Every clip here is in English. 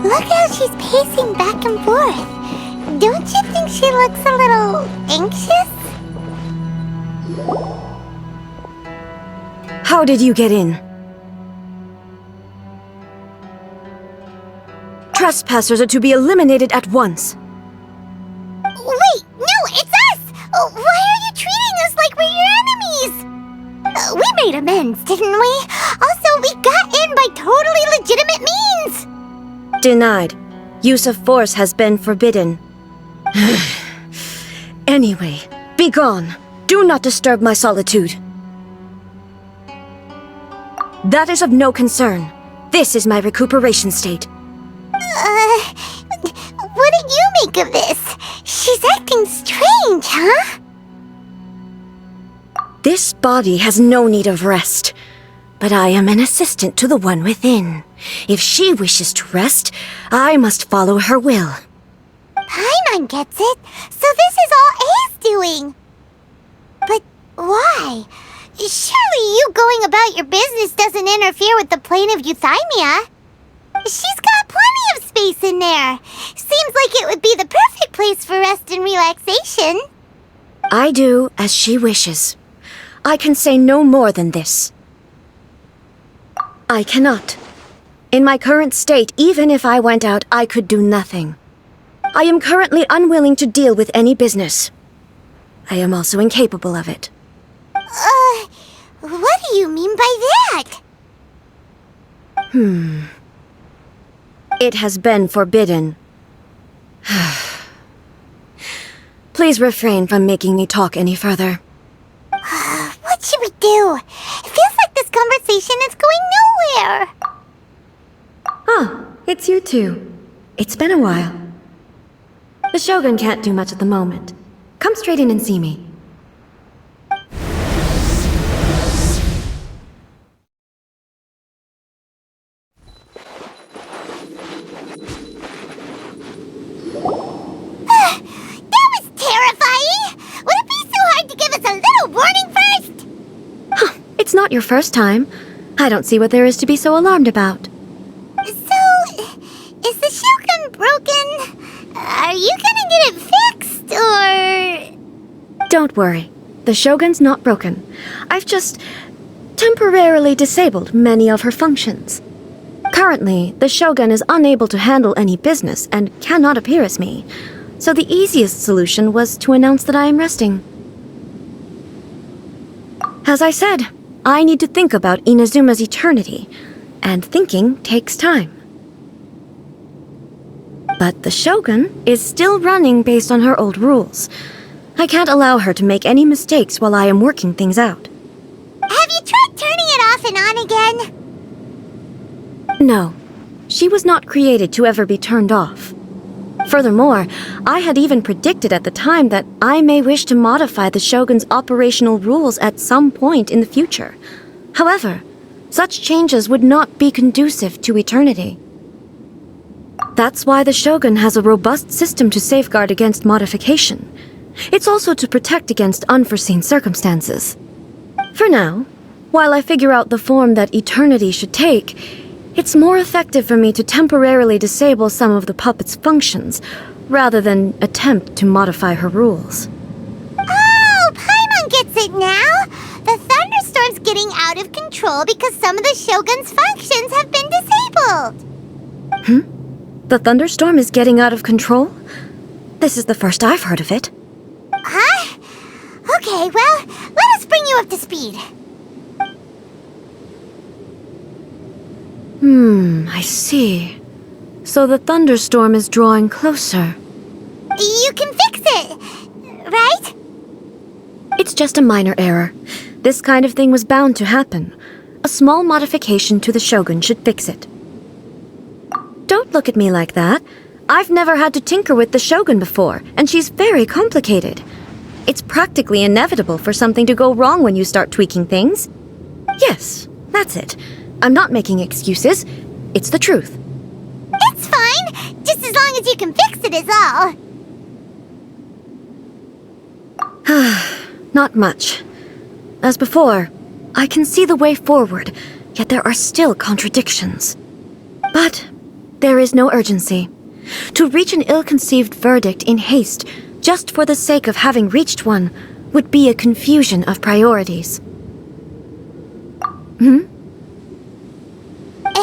Look how she's pacing back and forth. Don't you think she looks a little anxious? How did you get in? Trespassers are to be eliminated at once. Wait, no, it's us! Why are you treating us like we're your enemies? We made amends, didn't we? Also, we got in by totally legitimate means! Denied. Use of force has been forbidden. Anyway, be gone. Do not disturb my solitude. That is of no concern. This is my recuperation state. What do you make of this? She's acting strange, huh? This body has no need of rest. But I am an assistant to the one within. If she wishes to rest, I must follow her will. Paimon gets it. So this is all A's doing. But why? Surely you going about your business doesn't interfere with the plane of euthymia. She's got plenty of space in there. Seems like it would be the perfect place for rest and relaxation. I do as she wishes. I can say no more than this. I cannot. In my current state, even if I went out, I could do nothing. I am currently unwilling to deal with any business. I am also incapable of it. What do you mean by that? It has been forbidden. Please refrain from making me talk any further. What should we do? It feels like this conversation is going nowhere. Ah, it's you two. It's been a while. The Shogun can't do much at the moment. Come straight in and see me. That was terrifying! Would it be so hard to give us a little warning first? It's not your first time. I don't see what there is to be so alarmed about. So, is the Shogun broken? Are you gonna get it fixed, or...? Don't worry. The Shogun's not broken. I've just temporarily disabled many of her functions. Currently, the Shogun is unable to handle any business and cannot appear as me. So the easiest solution was to announce that I am resting. As I said, I need to think about Inazuma's eternity, and thinking takes time. But the Shogun is still running based on her old rules. I can't allow her to make any mistakes while I am working things out. Have you tried turning it off and on again? No, she was not created to ever be turned off. Furthermore, I had even predicted at the time that I may wish to modify the Shogun's operational rules at some point in the future. However, such changes would not be conducive to eternity. That's why the Shogun has a robust system to safeguard against modification. It's also to protect against unforeseen circumstances. For now, while I figure out the form that eternity should take, it's more effective for me to temporarily disable some of the puppet's functions, rather than attempt to modify her rules. Oh, Paimon gets it now! The thunderstorm's getting out of control because some of the Shogun's functions have been disabled. The thunderstorm is getting out of control? This is the first I've heard of it. Huh? Okay, well, let us bring you up to speed. I see. So the thunderstorm is drawing closer. You can fix it, right? It's just a minor error. This kind of thing was bound to happen. A small modification to the Shogun should fix it. Don't look at me like that. I've never had to tinker with the Shogun before, and she's very complicated. It's practically inevitable for something to go wrong when you start tweaking things. Yes, that's it. I'm not making excuses. It's the truth. It's fine, just as long as you can fix it is all. Not much. As before, I can see the way forward, yet there are still contradictions. But There is no urgency. To reach an ill-conceived verdict in haste, just for the sake of having reached one, would be a confusion of priorities.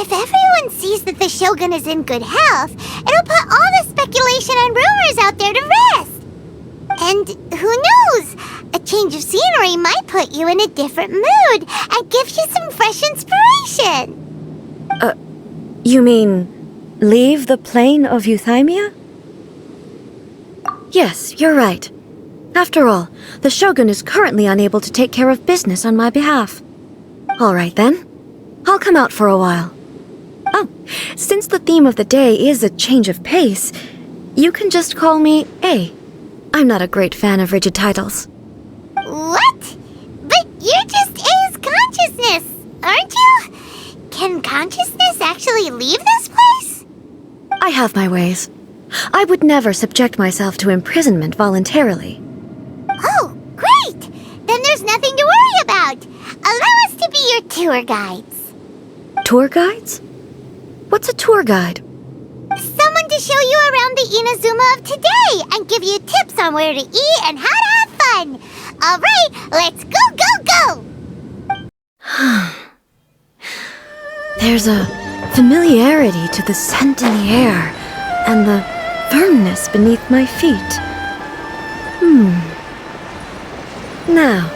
If everyone sees that the Shogun is in good health, it'll put all the speculation and rumors out there to rest. And who knows? A change of scenery might put you in a different mood and give you some fresh inspiration. You mean, leave the plane of Euthymia? Yes, you're right. After all, the Shogun is currently unable to take care of business on my behalf. All right then. I'll come out for a while. Oh, since the theme of the day is a change of pace, you can just call me A. I'm not a great fan of rigid titles. What? But you're just A's consciousness, aren't you? Can consciousness actually leave this place? I have my ways. I would never subject myself to imprisonment voluntarily. Oh, great! Then there's nothing to worry about. Allow us to be your tour guides. Tour guides? What's a tour guide? Someone to show you around the Inazuma of today and give you tips on where to eat and how to have fun. All right, let's go, go, go! There's a familiarity to the scent in the air and the firmness beneath my feet. Now,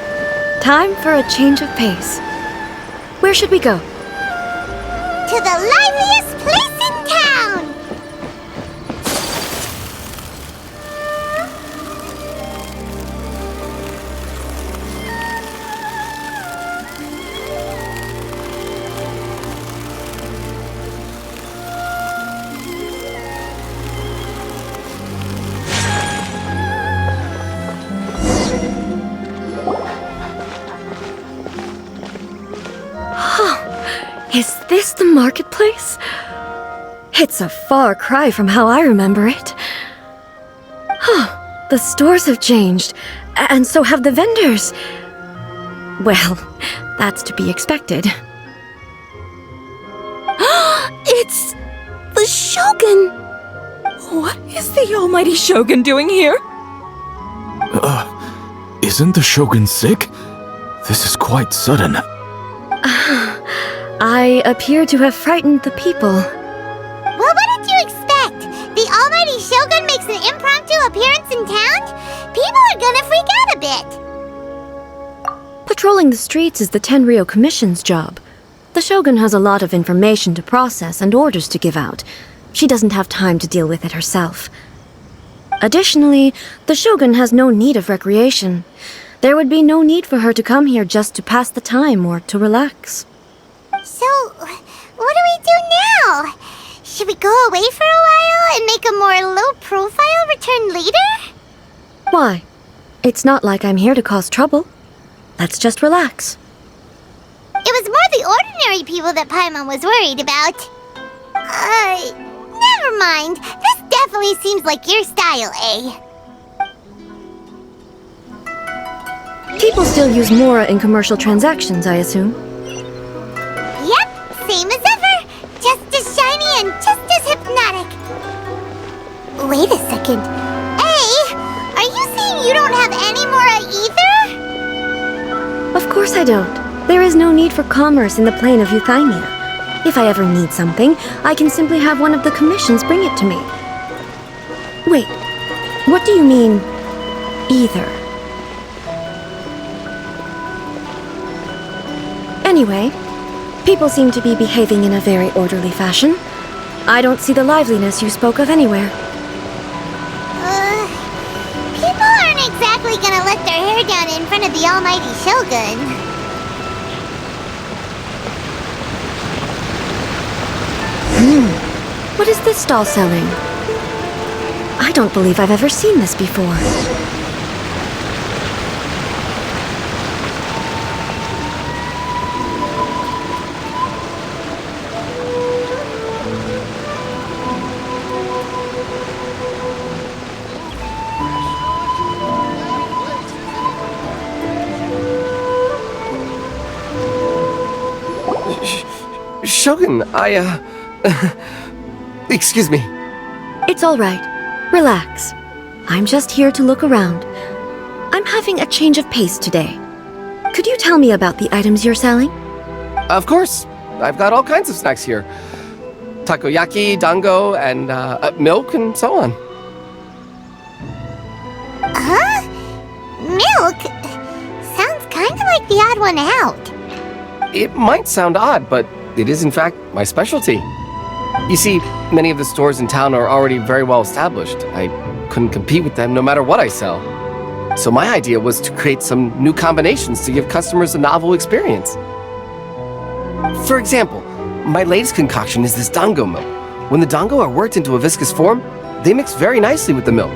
time for a change of pace. Where should we go? To the liveliest place in town! Is this the marketplace? It's a far cry from how I remember it. The stores have changed, and so have the vendors. Well, that's to be expected. It's the Shogun! What is the almighty Shogun doing here? Isn't the Shogun sick? This is quite sudden. I appear to have frightened the people. Well, what did you expect? The almighty Shogun makes an impromptu appearance in town? People are gonna freak out a bit. Patrolling the streets is the Tenryou Commission's job. The Shogun has a lot of information to process and orders to give out. She doesn't have time to deal with it herself. Additionally, the Shogun has no need of recreation. There would be no need for her to come here just to pass the time or to relax. So, what do we do now? Should we go away for a while and make a more low-profile return later? Why? It's not like I'm here to cause trouble. Let's just relax. It was more the ordinary people that Paimon was worried about. Never mind. This definitely seems like your style, eh? People still use Mora in commercial transactions, I assume. Yep, same as ever. Just as shiny and just as hypnotic. Wait a second. Hey, are you saying you don't have any Mora either? Of course I don't. There is no need for commerce in the plane of Euthymia. If I ever need something, I can simply have one of the commissions bring it to me. Wait, what do you mean, either? Anyway, people seem to be behaving in a very orderly fashion. I don't see the liveliness you spoke of anywhere. People aren't exactly gonna let their hair down in front of the almighty Shogun. What is this stall selling? I don't believe I've ever seen this before. Shogun, Excuse me. It's all right. Relax. I'm just here to look around. I'm having a change of pace today. Could you tell me about the items you're selling? Of course. I've got all kinds of snacks here. Takoyaki, dango, and milk, and so on. Huh? Milk? Sounds kind of like the odd one out. It might sound odd, but it is in fact my specialty. You see, many of the stores in town are already very well established. I couldn't compete with them no matter what I sell. So my idea was to create some new combinations to give customers a novel experience. For example, my latest concoction is this dango milk. When the dango are worked into a viscous form, they mix very nicely with the milk.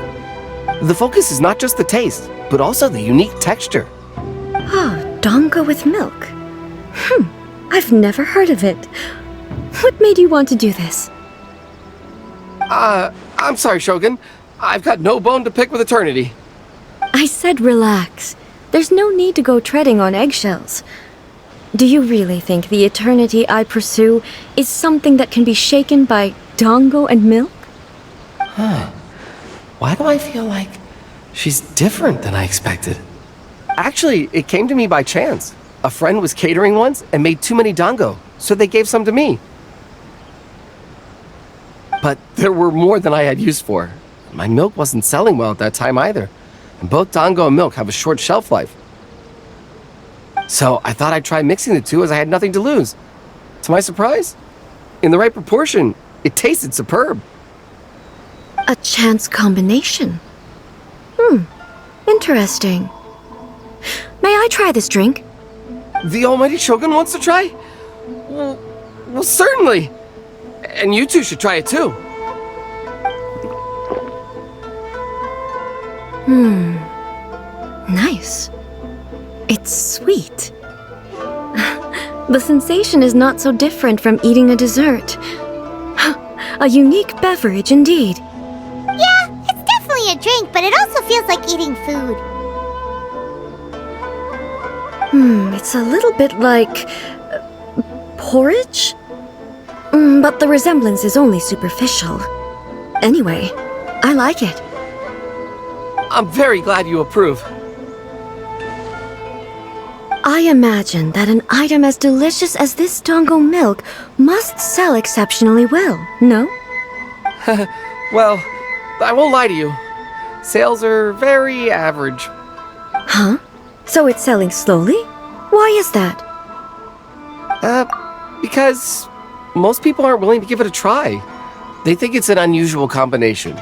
The focus is not just the taste, but also the unique texture. Oh, dango with milk. I've never heard of it. What made you want to do this? I'm sorry, Shogun. I've got no bone to pick with eternity. I said relax. There's no need to go treading on eggshells. Do you really think the eternity I pursue is something that can be shaken by dango and milk? Why do I feel like she's different than I expected? Actually, it came to me by chance. A friend was catering once and made too many dango, so they gave some to me. But there were more than I had use for. My milk wasn't selling well at that time either, and both dango and milk have a short shelf life. So I thought I'd try mixing the two as I had nothing to lose. To my surprise, in the right proportion, it tasted superb. A chance combination. Interesting. May I try this drink? The almighty Shogun wants to try? Well, certainly. And you two should try it too. Nice. It's sweet. The sensation is not so different from eating a dessert. A unique beverage indeed. Yeah, it's definitely a drink, but it also feels like eating food. It's a little bit like porridge? But the resemblance is only superficial. Anyway, I like it. I'm very glad you approve. I imagine that an item as delicious as this dango milk must sell exceptionally well, no? Well, I won't lie to you. Sales are very average. Huh? So it's selling slowly? Why is that? Because most people aren't willing to give it a try. They think it's an unusual combination,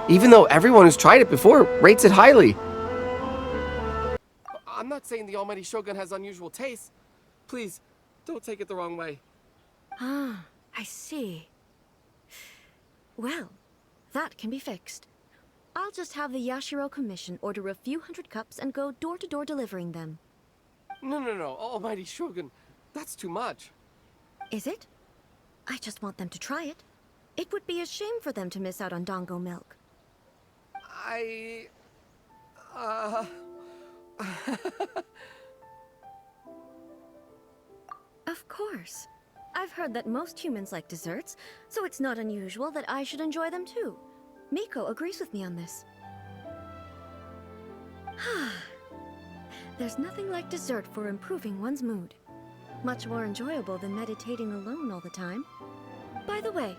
even though everyone who's tried it before rates it highly. I'm not saying the almighty Shogun has unusual tastes. Please, don't take it the wrong way. Ah, I see. Well, that can be fixed. I'll just have the Yashiro Commission order a few hundred cups and go door-to-door delivering them. No, almighty Shogun, that's too much. Is it? I just want them to try it. It would be a shame for them to miss out on dango milk. Of course. I've heard that most humans like desserts, so it's not unusual that I should enjoy them too. Miko agrees with me on this. There's nothing like dessert for improving one's mood. Much more enjoyable than meditating alone all the time. By the way,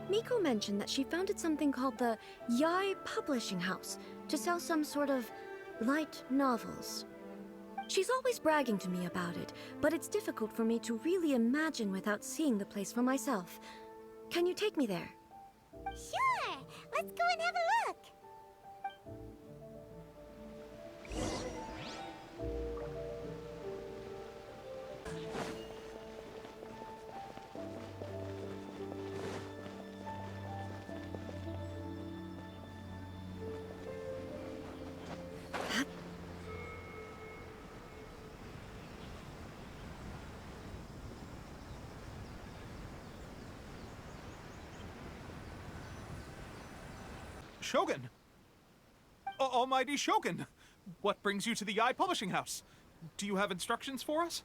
Miko mentioned that she founded something called the Yai Publishing House to sell some sort of light novels. She's always bragging to me about it, but it's difficult for me to really imagine without seeing the place for myself. Can you take me there? Sure, let's go and have a look. Shogun! Almighty Shogun! What brings you to the Yai Publishing House? Do you have instructions for us?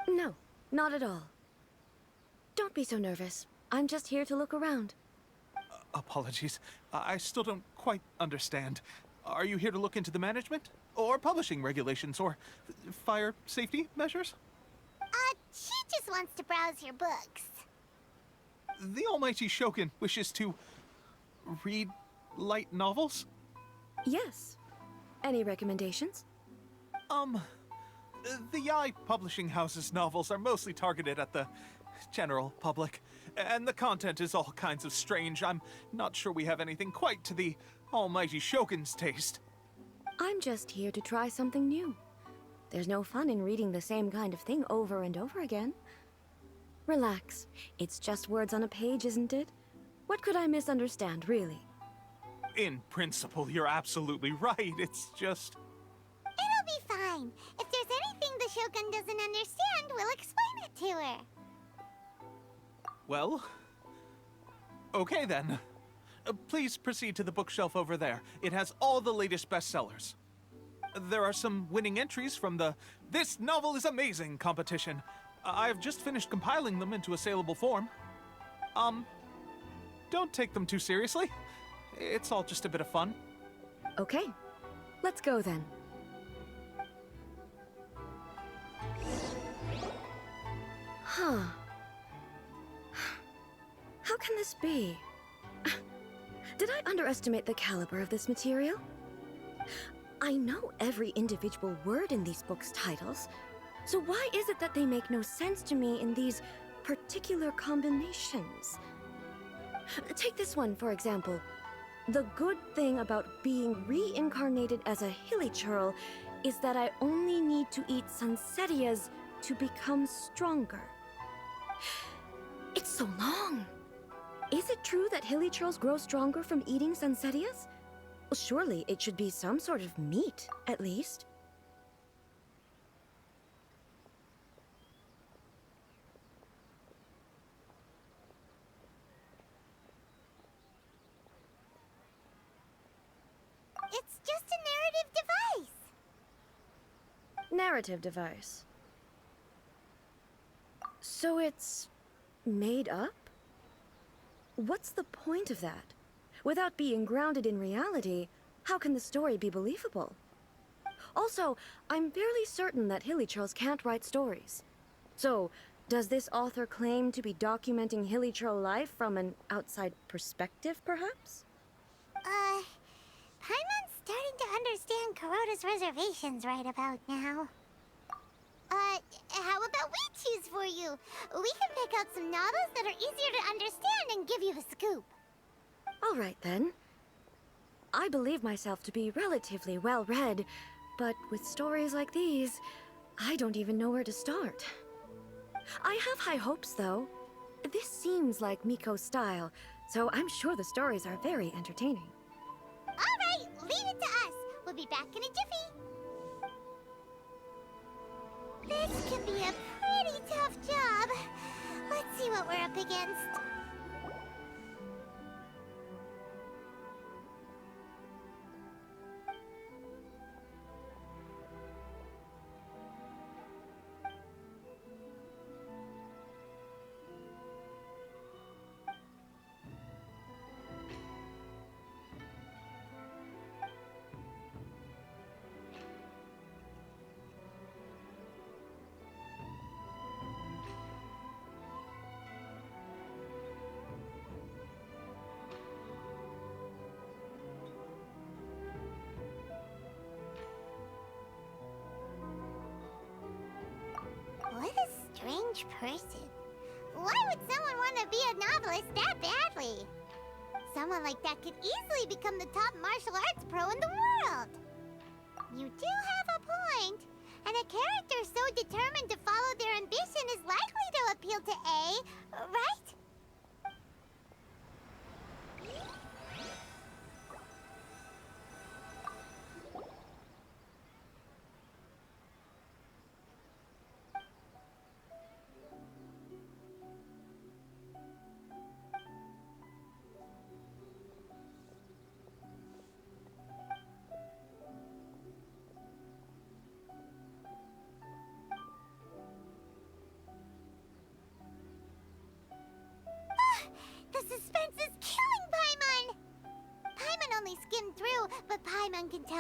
No, not at all. Don't be so nervous. I'm just here to look around. Apologies. I still don't quite understand. Are you here to look into the management? Or publishing regulations? Or fire safety measures? She just wants to browse your books. The almighty Shogun wishes to read light novels? Yes. Any recommendations? The Yaoi publishing house's novels are mostly targeted at the general public, and the content is all kinds of strange. I'm not sure we have anything quite to the almighty Shogun's taste. I'm just here to try something new. There's no fun in reading the same kind of thing over and over again. Relax. It's just words on a page, isn't it? What could I misunderstand, really? It'll be fine. If there's anything the Shogun doesn't understand, we'll explain it to her. Well, okay then. Please proceed to the bookshelf over there. It has all the latest bestsellers. There are some winning entries from the This Novel is Amazing competition. I've just finished compiling them into a saleable form. Don't take them too seriously. It's all just a bit of fun. Okay. Let's go then. Huh. How can this be? Did I underestimate the caliber of this material? I know every individual word in these books' titles, so why is it that they make no sense to me in these particular combinations? Take this one, for example. The good thing about being reincarnated as a hilly churl is that I only need to eat Sansetias to become stronger. It's so long. Is it true that hilly churls grow stronger from eating Sansetias? Well, surely it should be some sort of meat, at least. It's just a narrative device. Narrative device. So it's made up? What's the point of that? Without being grounded in reality, how can the story be believable? Also, I'm fairly certain that hilly churls can't write stories. So, does this author claim to be documenting hilly churl life from an outside perspective, perhaps? Paimon's starting to understand Kuroda's reservations right about now. How about we choose for you? We can pick out some novels that are easier to understand and give you the scoop. All right, then. I believe myself to be relatively well-read, but with stories like these, I don't even know where to start. I have high hopes, though. This seems like Miko's style, so I'm sure the stories are very entertaining. All right, leave it to us. We'll be back in a jiffy. This could be a pretty tough job. Let's see what we're up against. What a strange person. Why would someone want to be a novelist that badly? Someone like that could easily become the top martial arts pro in the world. You do have a point. And a character so determined to follow their ambition is likely to appeal to A, right?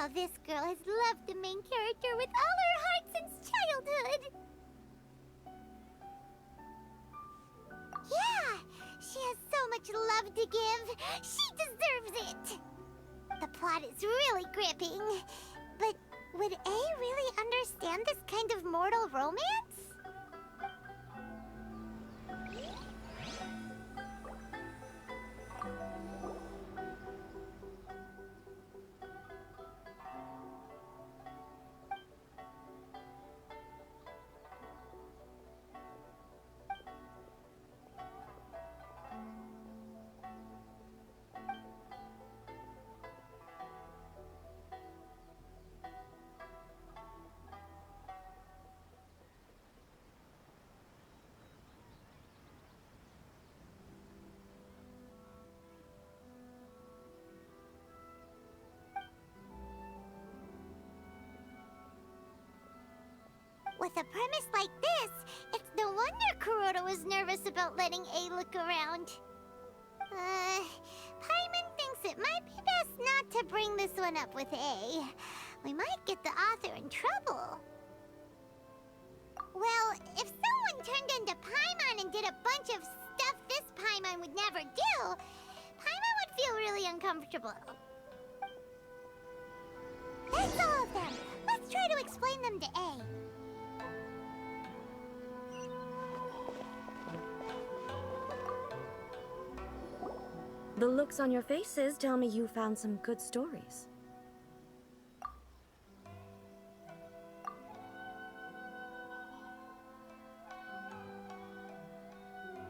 how this girl has loved the main character with all her heart since childhood. Yeah, she has so much love to give. She deserves it. The plot is really gripping. But would A really understand this kind of mortal romance? With a premise like this, it's no wonder Kuroda was nervous about letting A look around. Paimon thinks it might be best not to bring this one up with A. We might get the author in trouble. Well, if someone turned into Paimon and did a bunch of stuff this Paimon would never do, Paimon would feel really uncomfortable. That's all of them. Let's try to explain them to A. The looks on your faces tell me you found some good stories.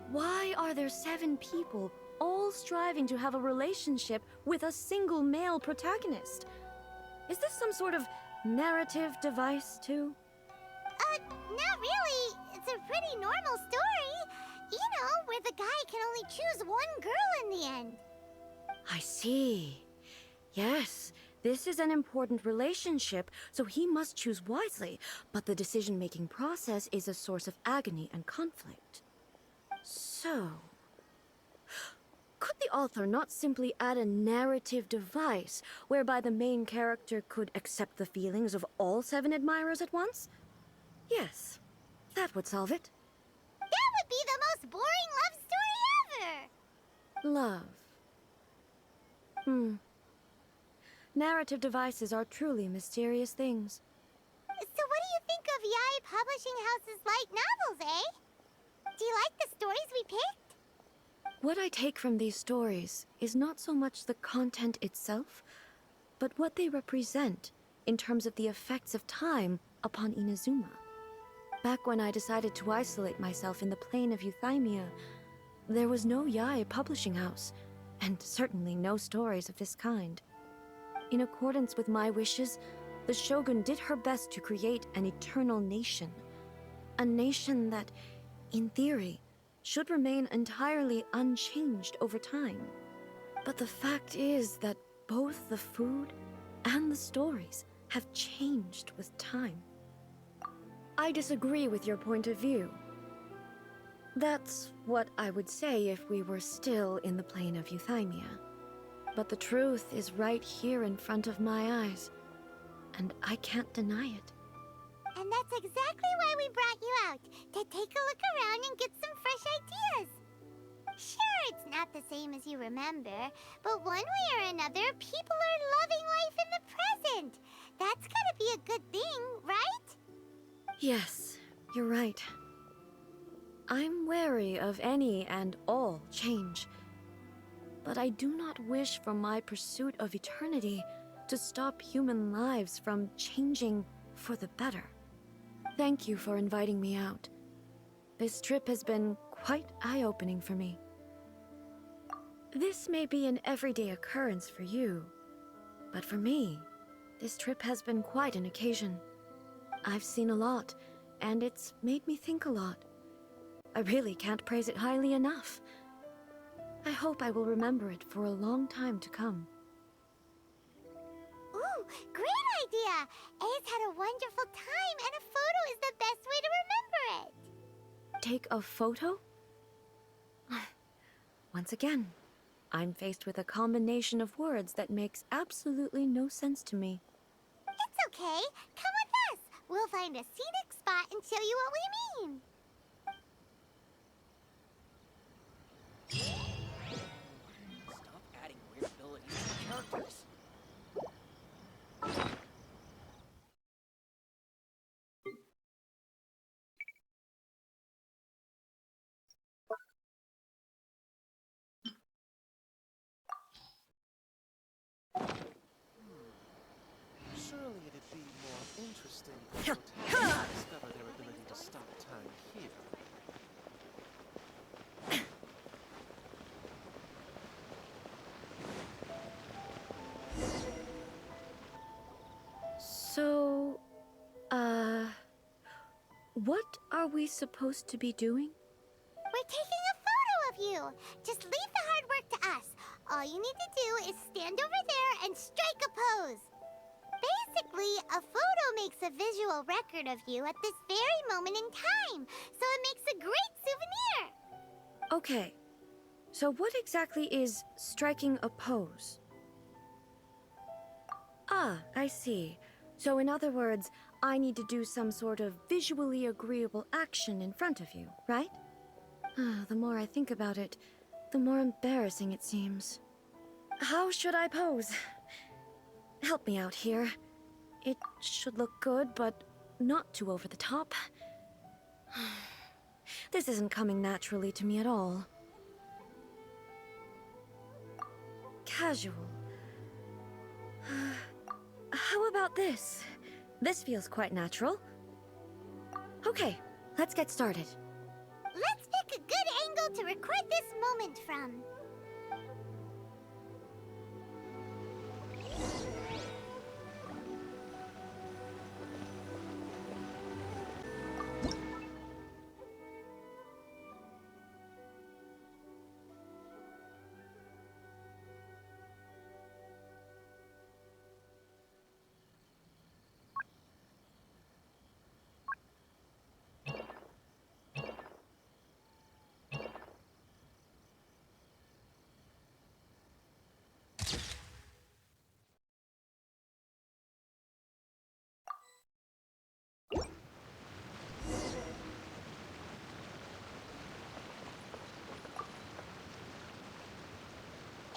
Why are there 7 people all striving to have a relationship with a single male protagonist? Is this some sort of narrative device, too? Not really. It's a pretty normal story. You know, where the guy can only choose one girl in the end. I see. Yes, this is an important relationship, so he must choose wisely, but the decision-making process is a source of agony and conflict. So, could the author not simply add a narrative device whereby the main character could accept the feelings of all 7 admirers at once? Yes, that would solve it. That would be the most boring love story ever! Love. Narrative devices are truly mysterious things. So what do you think of Yae Publishing House's light novels, eh? Do you like the stories we picked? What I take from these stories is not so much the content itself, but what they represent in terms of the effects of time upon Inazuma. Back when I decided to isolate myself in the plane of Euthymia, there was no Yae Publishing House, and certainly no stories of this kind. In accordance with my wishes, the Shogun did her best to create an eternal nation. A nation that, in theory, should remain entirely unchanged over time. But the fact is that both the food and the stories have changed with time. I disagree with your point of view. That's what I would say if we were still in the plane of Euthymia. But the truth is right here in front of my eyes, and I can't deny it. And that's exactly why we brought you out, to take a look around and get some fresh ideas. Sure, it's not the same as you remember, but one way or another, people are loving life in the present. That's gotta be a good thing, right? Yes, you're right. I'm wary of any and all change. But I do not wish for my pursuit of eternity to stop human lives from changing for the better. Thank you for inviting me out. This trip has been quite eye-opening for me. This may be an everyday occurrence for you, but for me, this trip has been quite an occasion. I've seen a lot, and it's made me think a lot. I really can't praise it highly enough. I hope I will remember it for a long time to come. Ooh, great idea! A's had a wonderful time, and a photo is the best way to remember it. Take a photo? Once again, I'm faced with a combination of words that makes absolutely no sense to me. Okay, come with us. We'll find a scenic spot and show you what we mean. Stop adding weird abilities to characters. Surely it'd be more interesting for protagonists to discover their ability to stop time here. So, what are we supposed to be doing? We're taking a photo of you. Just leave the hard work to us. All you need to do is stand over there and strike a pose. Basically, a photo makes a visual record of you at this very moment in time, so it makes a great souvenir. Okay, so what exactly is striking a pose? Ah, I see. So in other words, I need to do some sort of visually agreeable action in front of you, right? The more I think about it, the more embarrassing it seems. How should I pose? Help me out here. It should look good, but not too over the top. This isn't coming naturally to me at all. Casual. How about this? This feels quite natural. Okay, let's get started. Let's pick a good angle to record this moment from.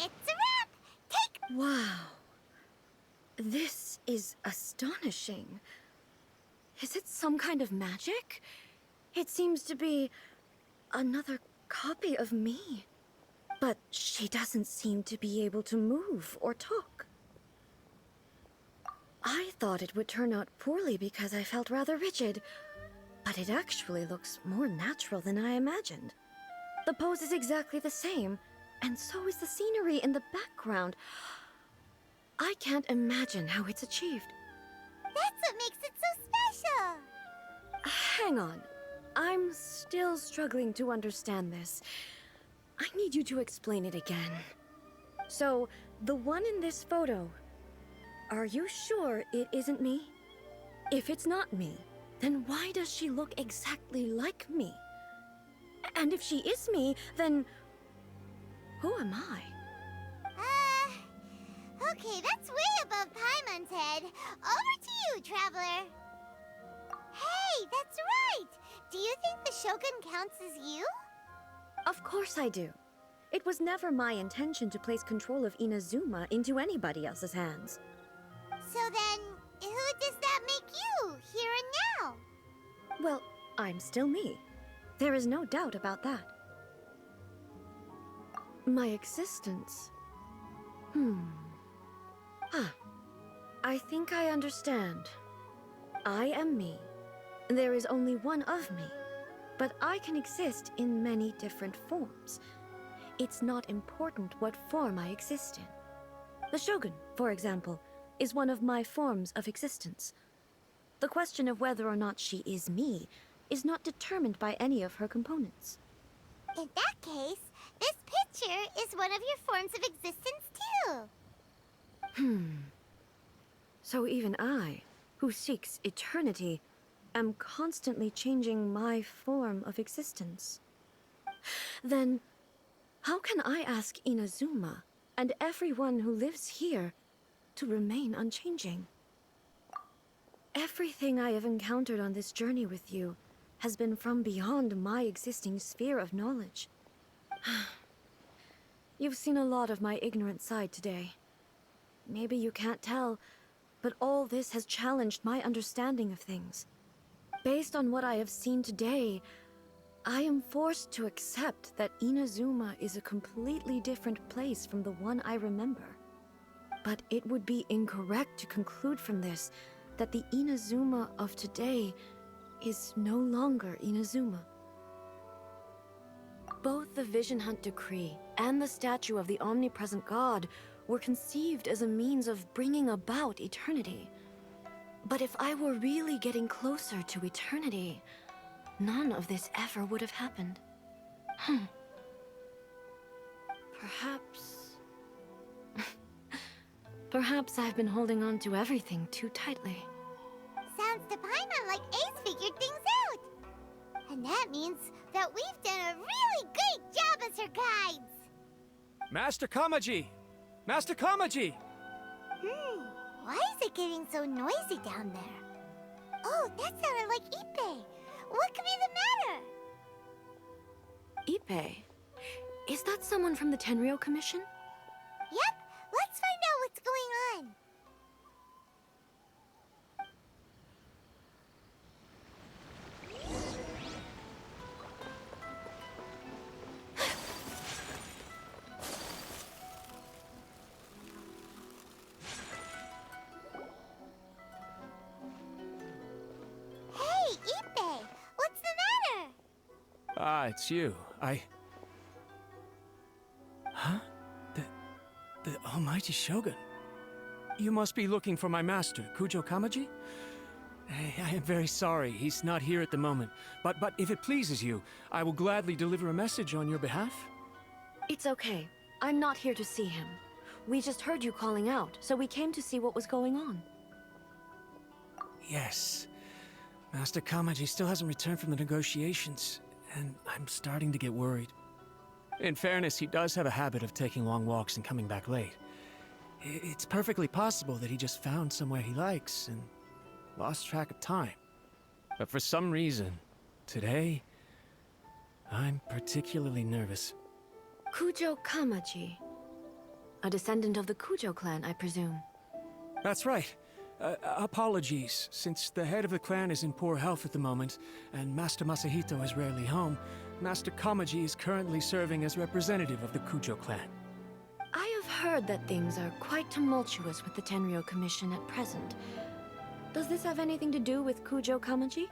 It's a wrap! Take... Wow. This is astonishing. Is it some kind of magic? It seems to be another copy of me. But she doesn't seem to be able to move or talk. I thought it would turn out poorly because I felt rather rigid, but it actually looks more natural than I imagined. The pose is exactly the same, and so is the scenery in the background. I can't imagine how it's achieved. That's what makes it so special! Hang on. I'm still struggling to understand this. I need you to explain it again. So, the one in this photo, are you sure it isn't me? If it's not me, then why does she look exactly like me? And if she is me, then who am I? Okay, that's way above Paimon's head. Over to you, Traveler. Hey, that's right! Do you think the Shogun counts as you? Of course I do. It was never my intention to place control of Inazuma into anybody else's hands. So then, who does that make you, here and now? Well, I'm still me. There is no doubt about that. My existence. I think I understand. I am me. There is only one of me, but I can exist in many different forms. It's not important what form I exist in. The Shogun, for example, is one of my forms of existence. The question of whether or not she is me is not determined by any of her components. In that case, this picture is one of your forms of existence too. So even I, who seeks eternity, am constantly changing my form of existence. Then, how can I ask Inazuma and everyone who lives here to remain unchanging? Everything I have encountered on this journey with you has been from beyond my existing sphere of knowledge. You've seen a lot of my ignorant side today. Maybe you can't tell, but all this has challenged my understanding of things. Based on what I have seen today, I am forced to accept that Inazuma is a completely different place from the one I remember. But it would be incorrect to conclude from this that the Inazuma of today is no longer Inazuma. Both the Vision Hunt Decree and the statue of the Omnipresent God were conceived as a means of bringing about eternity. But if I were really getting closer to eternity, none of this ever would have happened. Perhaps... Perhaps I've been holding on to everything too tightly. Sounds to Paimon like Ace figured things out. And that means that we've done a really great job as her guides. Master Kamaji! Master Kamaji! Why is it getting so noisy down there? Oh, that sounded like Ippei. What could be the matter? Ippei? Is that someone from the Tenryou Commission? Yep, let's find out what's going on. Hey, Ippei, what's the matter? Ah, it's you. Huh? The Almighty Shogun? You must be looking for my master, Kujo Kamaji? I am very sorry, he's not here at the moment. But if it pleases you, I will gladly deliver a message on your behalf. It's okay. I'm not here to see him. We just heard you calling out, so we came to see what was going on. Yes. Master Kamaji still hasn't returned from the negotiations, and I'm starting to get worried. In fairness, he does have a habit of taking long walks and coming back late. It's perfectly possible that he just found somewhere he likes and lost track of time. But for some reason, today, I'm particularly nervous. Kujo Kamaji. A descendant of the Kujo clan, I presume. That's right. Apologies, since the head of the clan is in poor health at the moment, and Master Masahito is rarely home, Master Kamaji is currently serving as representative of the Kujo clan. I have heard that things are quite tumultuous with the Tenryou Commission at present. Does this have anything to do with Kujo Kamaji?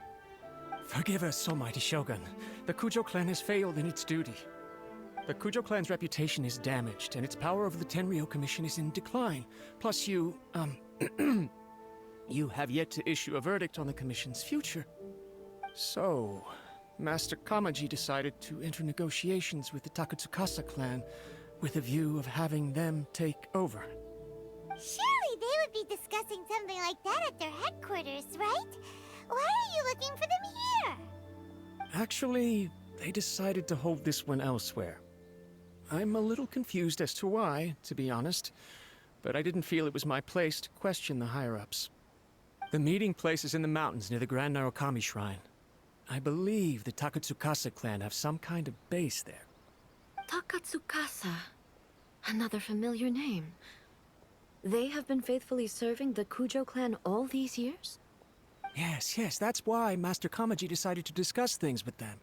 Forgive us, Almighty Shogun. The Kujo clan has failed in its duty. The Kujo clan's reputation is damaged, and its power over the Tenryou Commission is in decline. Plus you, you have yet to issue a verdict on the Commission's future. So, Master Kamaji decided to enter negotiations with the Takatsukasa clan with a view of having them take over. Surely they would be discussing something like that at their headquarters, right? Why are you looking for them here? Actually, they decided to hold this one elsewhere. I'm a little confused as to why, to be honest, but I didn't feel it was my place to question the higher-ups. The meeting place is in the mountains near the Grand Narukami Shrine. I believe the Takatsukasa clan have some kind of base there. Takatsukasa. Another familiar name. They have been faithfully serving the Kujo clan all these years? Yes, that's why Master Kamaji decided to discuss things with them.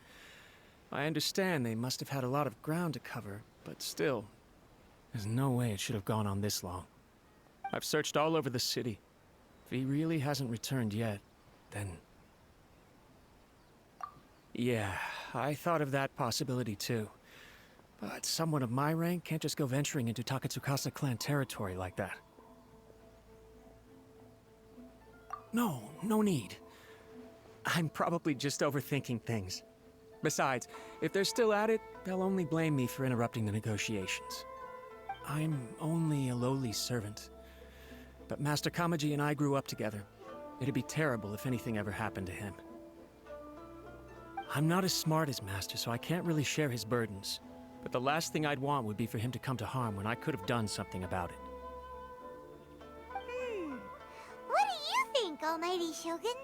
I understand they must have had a lot of ground to cover, but still, there's no way it should have gone on this long. I've searched all over the city. If he really hasn't returned yet, then... Yeah, I thought of that possibility too. But someone of my rank can't just go venturing into Takatsukasa clan territory like that. No need. I'm probably just overthinking things. Besides, if they're still at it, they'll only blame me for interrupting the negotiations. I'm only a lowly servant. But Master Kamaji and I grew up together. It'd be terrible if anything ever happened to him. I'm not as smart as Master, so I can't really share his burdens. But the last thing I'd want would be for him to come to harm when I could have done something about it. What do you think, Almighty Shogun?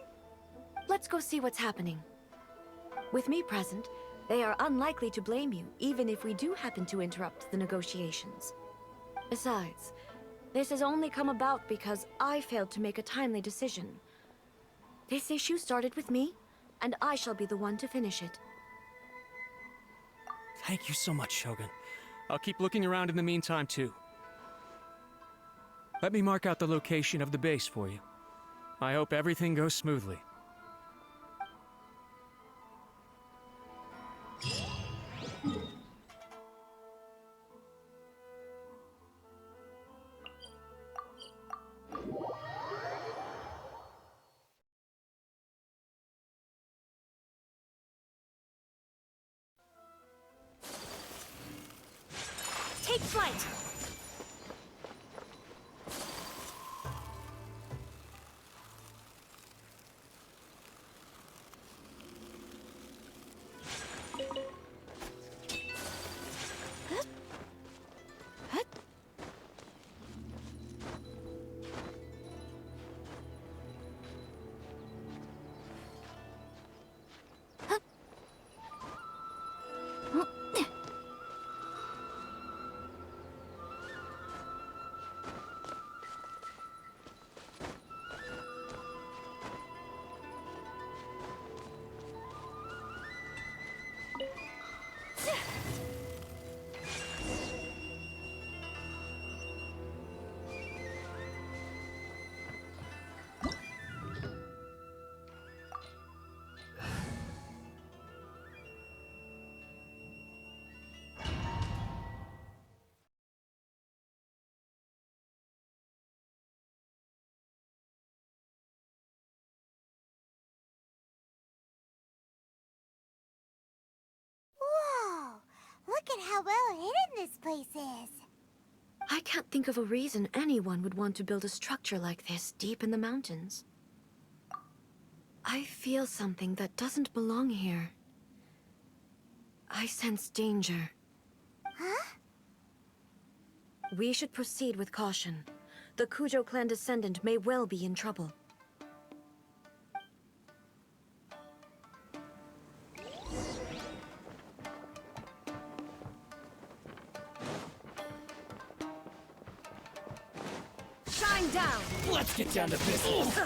Let's go see what's happening. With me present, they are unlikely to blame you, even if we do happen to interrupt the negotiations. Besides, this has only come about because I failed to make a timely decision. This issue started with me, and I shall be the one to finish it. Thank you so much, Shogun. I'll keep looking around in the meantime, too. Let me mark out the location of the base for you. I hope everything goes smoothly. Take flight! Whoa! Look at how well hidden this place is. I can't think of a reason anyone would want to build a structure like this deep in the mountains. I feel something that doesn't belong here. I sense danger. Huh? We should proceed with caution. The Kujo clan descendant may well be in trouble. Shine down! Let's get down to business.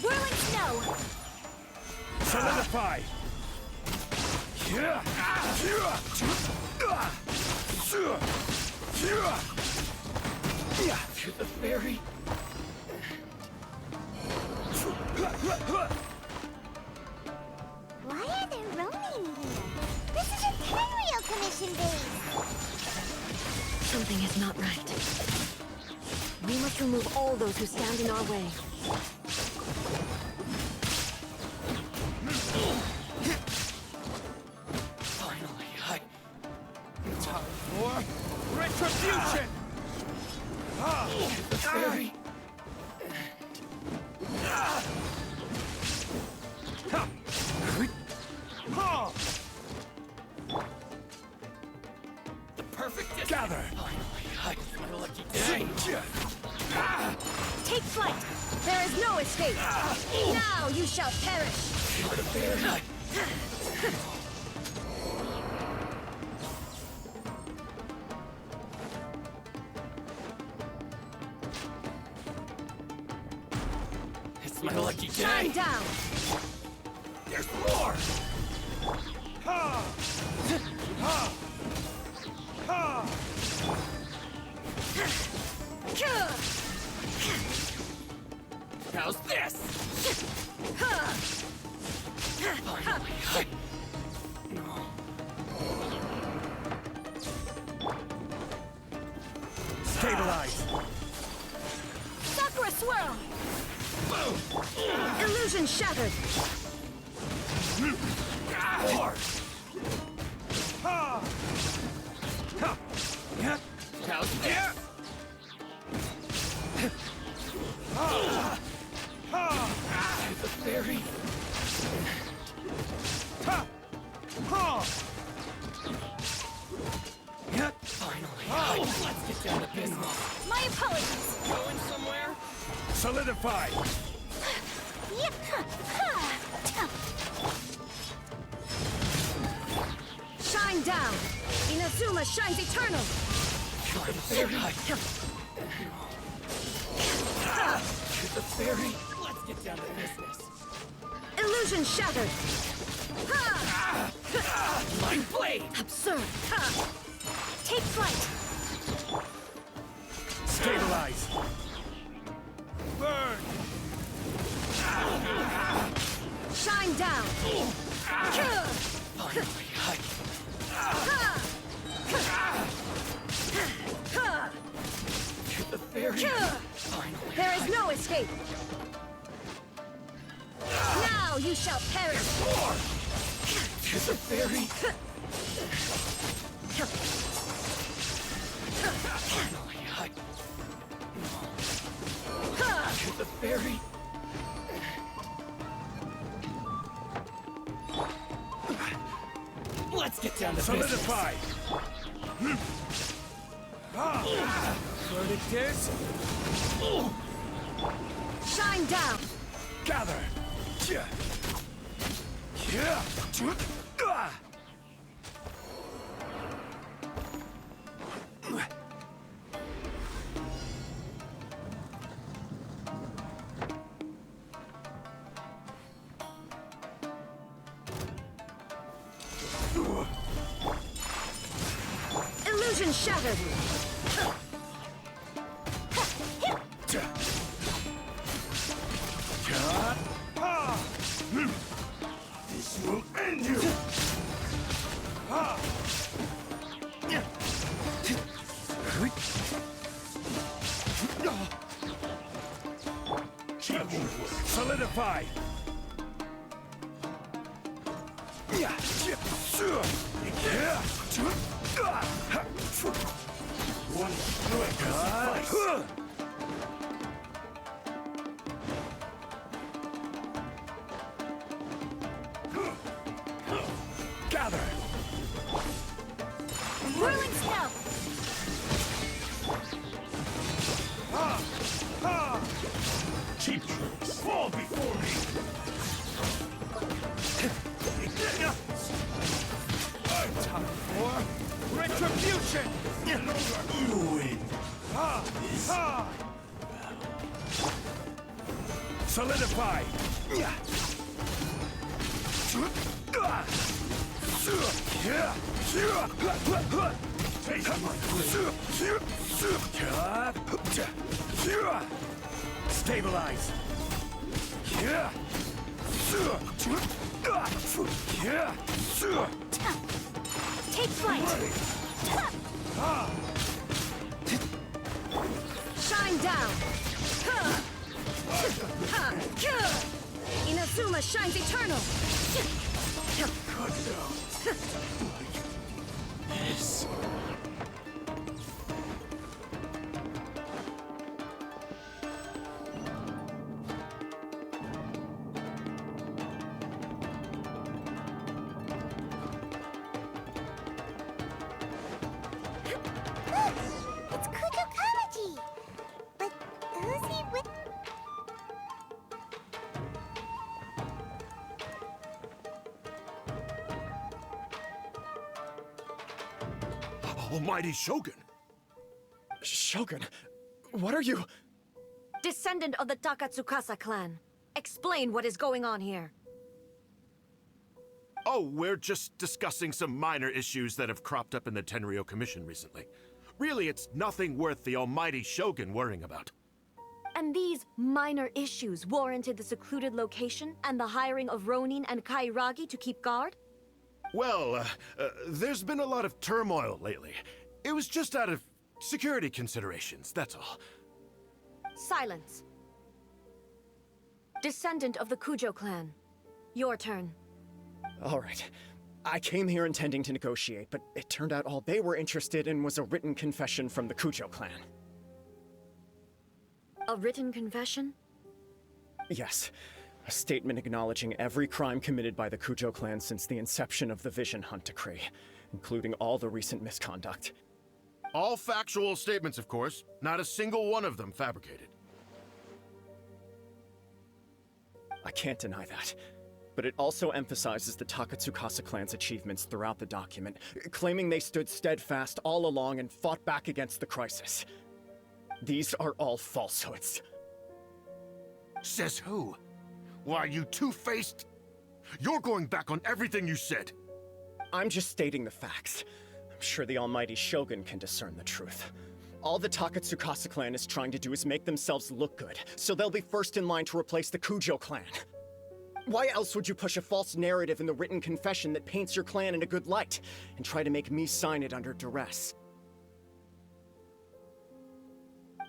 Whirling snow! Solidify! To the ferry. Why are there ronin here? This is a Tenryou Commission base. Something is not right. We must remove all those who stand in our way. Finally, Time for retribution! the ferry. The perfect distance. Gather! Finally, it's my lucky day. Take flight! There is no escape! Now you shall perish! To the ferry. It's my lucky Shine day. down! There's more. How's this? Finally, Stabilize! Sakura swirl! Illusion shattered! more. How's this? To the ferry. Finally, let's get down to business. My apologies! Going somewhere? Solidify! Shine down! Inazuma shines eternal! The fairy! Let's get down to business. Illusion shattered! My blade! Absurd! Take flight! Stabilize! Burn! Shine down! Finally, the fairy! Finally, There is no escape! Now you shall perish! to the fairy! Finally, to the fairy! Let's get down to Solidify! Verdict Shine down! Gather! Illusion shattered! This will end you! Solidify! One strike has sufficed. Gather! Whirling spell! Cheap tricks, fall before me! Time for retribution! You win! Solidify! Taste my Stabilize! Take flight! Shine down! Inazuma shines eternal! Yes. It's Kudokawaji! But who's he with? Almighty Shogun! Shogun, what are you? Descendant of the Takatsukasa clan. Explain what is going on here. Oh, we're just discussing some minor issues that have cropped up in the Tenryou Commission recently. Really, it's nothing worth the almighty Shogun worrying about. And these minor issues warranted the secluded location and the hiring of Ronin and Kairagi to keep guard? Well, there's been a lot of turmoil lately. It was just out of security considerations, that's all. Silence. Descendant of the Kujo clan. Your turn. All right. I came here intending to negotiate, but it turned out all they were interested in was a written confession from the Kujo clan. A written confession? Yes. A statement acknowledging every crime committed by the Kujo clan since the inception of the Vision Hunt Decree, including all the recent misconduct. All factual statements, of course. Not a single one of them fabricated. I can't deny that. But it also emphasizes the Takatsukasa clan's achievements throughout the document, claiming they stood steadfast all along and fought back against the crisis. These are all falsehoods. Says who? Why, you two-faced? You're going back on everything you said. I'm just stating the facts. I'm sure the almighty Shogun can discern the truth. All the Takatsukasa clan is trying to do is make themselves look good, so they'll be first in line to replace the Kujo clan. Why else would you push a false narrative in the written confession that paints your clan in a good light, and try to make me sign it under duress?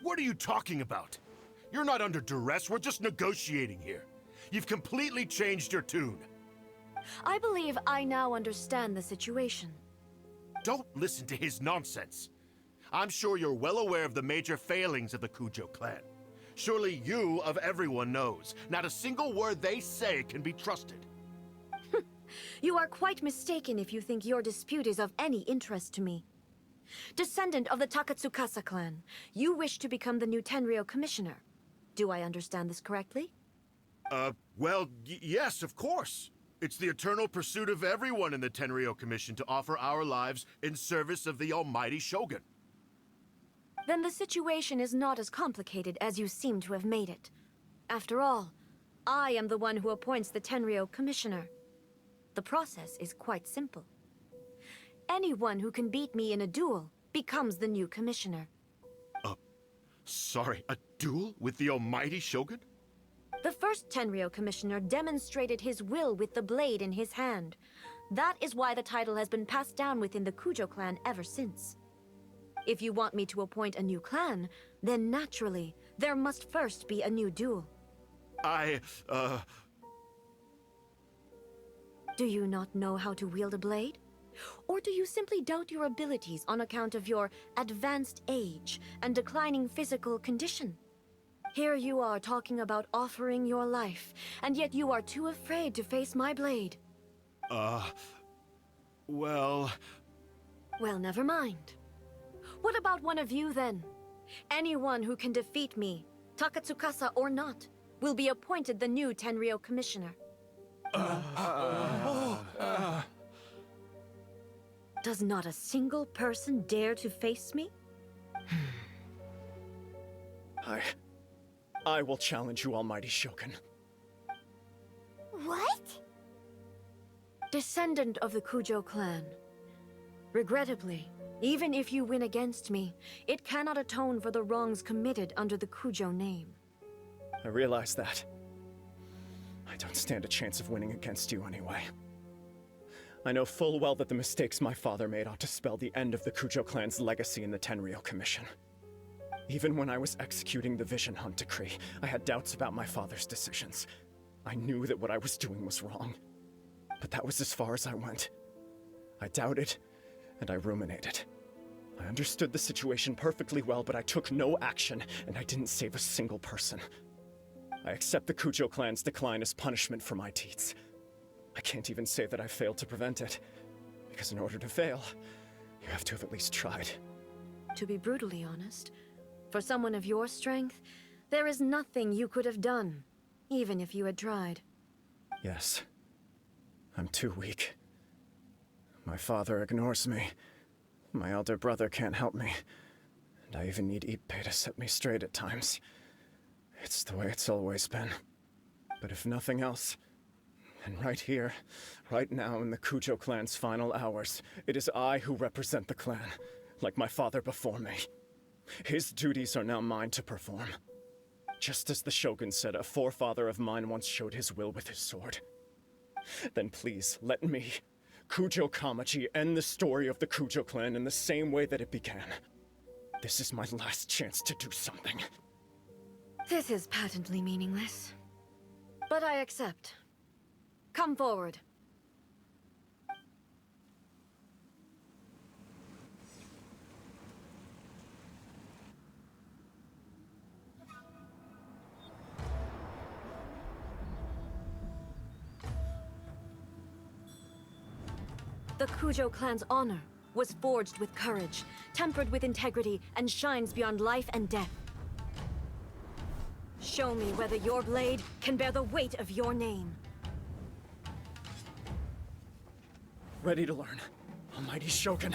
What are you talking about? You're not under duress, we're just negotiating here. You've completely changed your tune. I believe I now understand the situation. Don't listen to his nonsense. I'm sure you're well aware of the major failings of the Kujo clan. Surely you, of everyone, knows. Not a single word they say can be trusted. You are quite mistaken if you think your dispute is of any interest to me. Descendant of the Takatsukasa clan, you wish to become the new Tenryou commissioner. Do I understand this correctly? Well, yes, of course. It's the eternal pursuit of everyone in the Tenryou Commission to offer our lives in service of the almighty Shogun. Then the situation is not as complicated as you seem to have made it. After all, I am the one who appoints the Tenryou commissioner. The process is quite simple. Anyone who can beat me in a duel becomes the new commissioner. Sorry, a duel with the almighty Shogun? The first Tenryou commissioner demonstrated his will with the blade in his hand. That is why the title has been passed down within the Kujo clan ever since. If you want me to appoint a new clan, then naturally, there must first be a new duel. Do you not know how to wield a blade? Or do you simply doubt your abilities on account of your advanced age and declining physical condition? Here you are talking about offering your life, and yet you are too afraid to face my blade. Well, never mind. What about one of you, then? Anyone who can defeat me, Takatsukasa or not, will be appointed the new Tenryou commissioner. Does not a single person dare to face me? I will challenge you, almighty Shogun. What? Descendant of the Kujo clan. Regrettably, even if you win against me, it cannot atone for the wrongs committed under the Kujo name. I realize that. I don't stand a chance of winning against you anyway. I know full well that the mistakes my father made ought to spell the end of the Kujo clan's legacy in the Tenryou Commission. Even when I was executing the Vision Hunt decree, I had doubts about my father's decisions. I knew that what I was doing was wrong. But that was as far as I went. I doubted, and I ruminated. I understood the situation perfectly well, but I took no action, and I didn't save a single person. I accept the Kujo clan's decline as punishment for my deeds. I can't even say that I failed to prevent it, because in order to fail, you have to have at least tried. To be brutally honest, for someone of your strength, there is nothing you could have done, even if you had tried. Yes. I'm too weak. My father ignores me. My elder brother can't help me. And I even need Ippei to set me straight at times. It's the way it's always been. But if nothing else, and right here, right now in the Kujo clan's final hours, it is I who represent the clan, like my father before me. His duties are now mine to perform. Just as the Shogun said a forefather of mine once showed his will with his sword. Then please, let me, Kujo Kamachi, end the story of the Kujo clan in the same way that it began. This is my last chance to do something. This is patently meaningless. But I accept. Come forward. The Kujo clan's honor was forged with courage, tempered with integrity, and shines beyond life and death. Show me whether your blade can bear the weight of your name. Ready to learn. Almighty Shogun.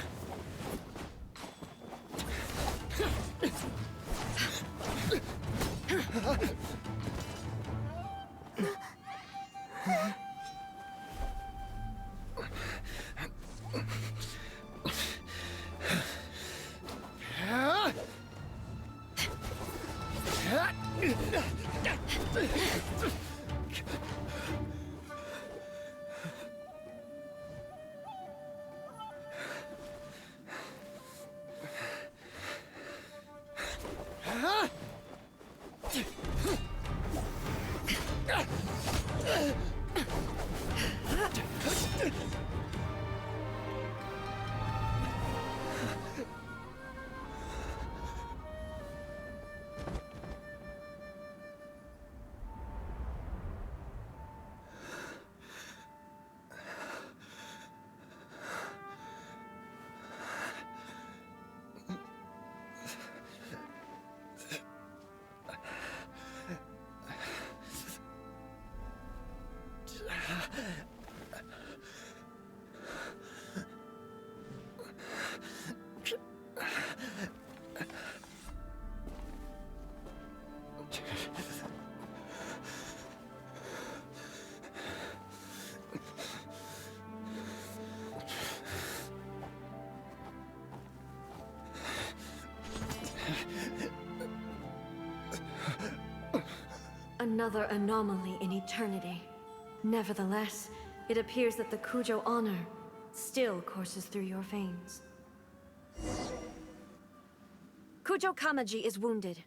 Another anomaly in eternity. Nevertheless, it appears that the Kujo honor still courses through your veins. Kujo Kamaji is wounded.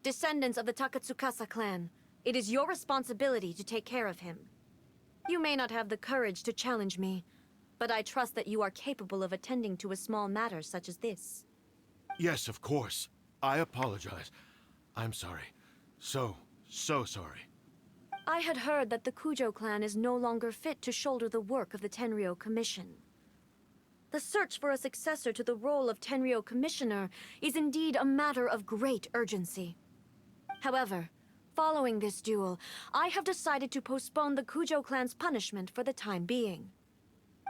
Descendants of the Takatsukasa clan, it is your responsibility to take care of him. You may not have the courage to challenge me, but I trust that you are capable of attending to a small matter such as this. Yes, of course. I apologize. I'm sorry. So sorry. I had heard that the Kujo clan is no longer fit to shoulder the work of the Tenryou Commission. The search for a successor to the role of Tenryou Commissioner is indeed a matter of great urgency. However, following this duel, I have decided to postpone the Kujo clan's punishment for the time being.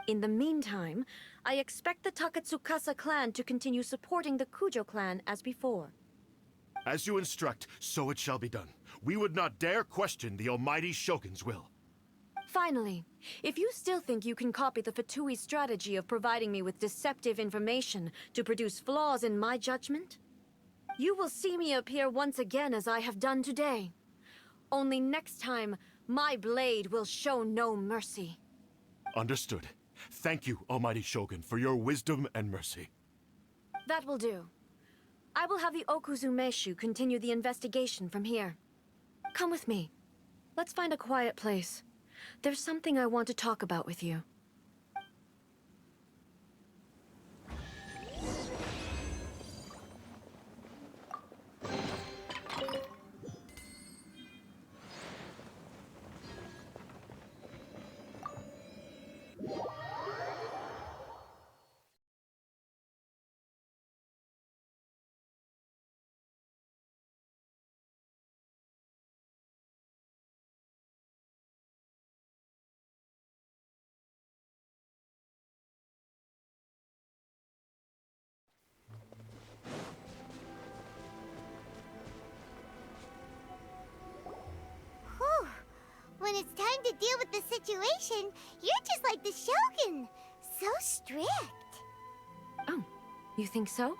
In the meantime, I expect the Takatsukasa clan to continue supporting the Kujo clan as before. As you instruct, so it shall be done. We would not dare question the Almighty Shogun's will. Finally, if you still think you can copy the Fatui's strategy of providing me with deceptive information to produce flaws in my judgment, you will see me appear once again as I have done today. Only next time, my blade will show no mercy. Understood. Thank you, Almighty Shogun, for your wisdom and mercy. That will do. I will have the Okuzumeshu continue the investigation from here. Come with me. Let's find a quiet place. There's something I want to talk about with you. Whew. When it's time to deal with the situation, you're just like the Shogun. So strict. Oh, you think so?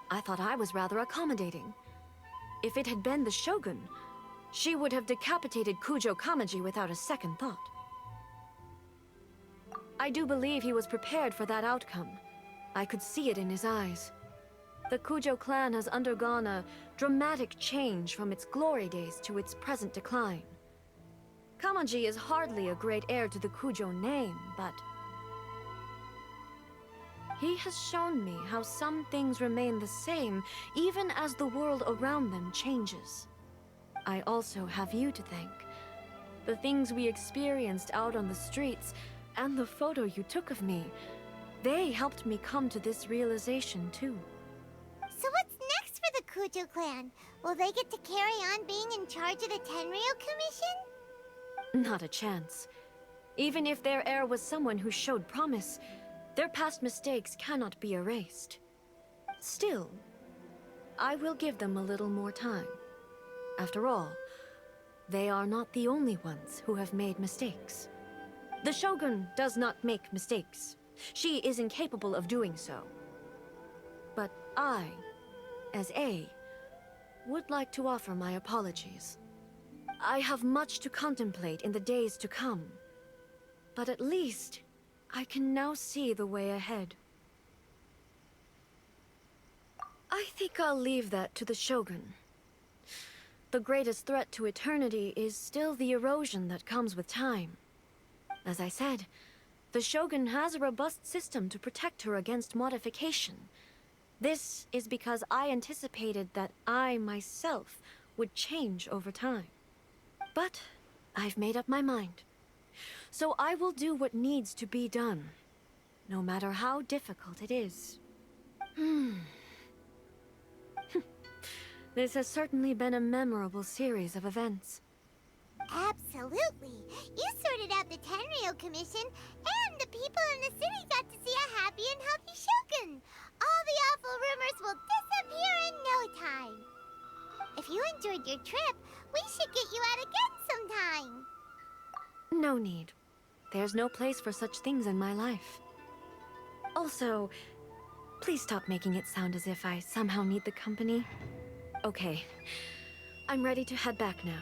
I thought I was rather accommodating. If it had been the Shogun, she would have decapitated Kujo Kamaji without a second thought. I do believe he was prepared for that outcome. I could see it in his eyes. The Kujo clan has undergone a dramatic change from its glory days to its present decline. Kamaji is hardly a great heir to the Kujo name, but he has shown me how some things remain the same even as the world around them changes. I also have you to thank. The things we experienced out on the streets and the photo you took of me, they helped me come to this realization too. So what's next for the Kujo clan? Will they get to carry on being in charge of the Tenryo Commission? Not a chance. Even if their heir was someone who showed promise, their past mistakes cannot be erased. Still, I will give them a little more time. After all, they are not the only ones who have made mistakes. The Shogun does not make mistakes. She is incapable of doing so. But I, as A, would like to offer my apologies. I have much to contemplate in the days to come, but at least I can now see the way ahead. I think I'll leave that to the Shogun. The greatest threat to eternity is still the erosion that comes with time. As I said, the Shogun has a robust system to protect her against modification. This is because I anticipated that I myself would change over time. But I've made up my mind. So I will do what needs to be done, no matter how difficult it is. This has certainly been a memorable series of events. Absolutely. You sorted out the Tenryo Commission, and the people in the city got to see a happy and healthy Shogun. All the awful rumors will disappear in no time. If you enjoyed your trip, we should get you out again sometime. No need. There's no place for such things in my life. Also, please stop making it sound as if I somehow need the company. Okay, I'm ready to head back now.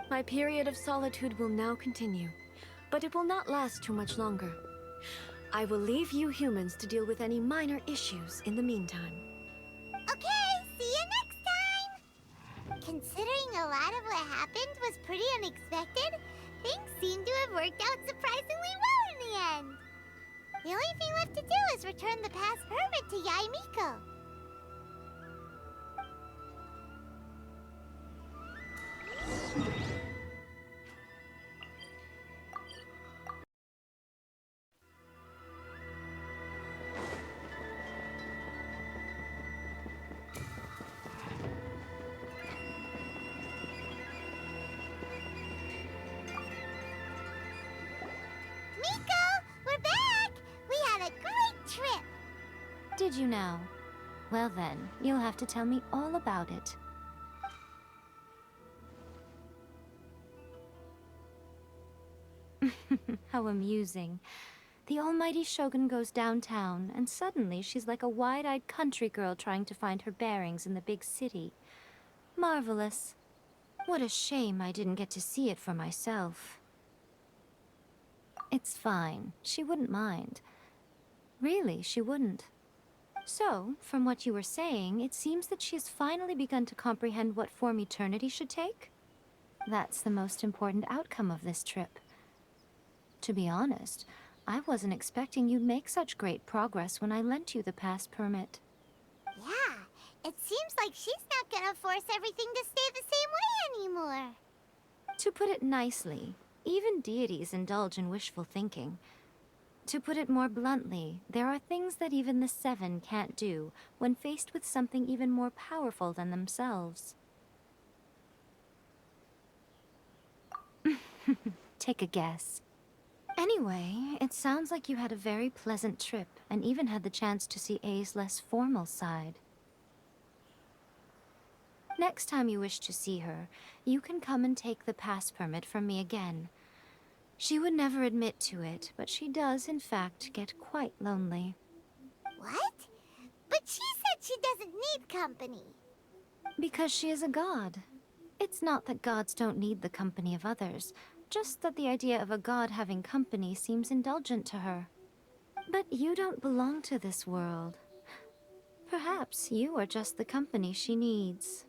My period of solitude will now continue, but it will not last too much longer. I will leave you humans to deal with any minor issues in the meantime. Okay, see you next time! Considering a lot of what happened was pretty unexpected, things seem to have worked out surprisingly well in the end. The only thing left to do is return the past permit to Yaimiko. We're back! We had a great trip! Did you now? Well then, you'll have to tell me all about it. How amusing. The almighty Shogun goes downtown, and suddenly she's like a wide-eyed country girl trying to find her bearings in the big city. Marvelous. What a shame I didn't get to see it for myself. It's fine. She wouldn't mind. Really, she wouldn't. So, from what you were saying, it seems that she has finally begun to comprehend what form eternity should take? That's the most important outcome of this trip. To be honest, I wasn't expecting you'd make such great progress when I lent you the pass permit. Yeah, it seems like she's not gonna force everything to stay the same way anymore. To put it nicely, even deities indulge in wishful thinking. To put it more bluntly, there are things that even the Seven can't do when faced with something even more powerful than themselves. Take a guess. Anyway, it sounds like you had a very pleasant trip and even had the chance to see A's less formal side. Next time you wish to see her, you can come and take the pass permit from me again. She would never admit to it, but she does, in fact, get quite lonely. What? But she said she doesn't need company. Because she is a god. It's not that gods don't need the company of others, just that the idea of a god having company seems indulgent to her. But you don't belong to this world. Perhaps you are just the company she needs.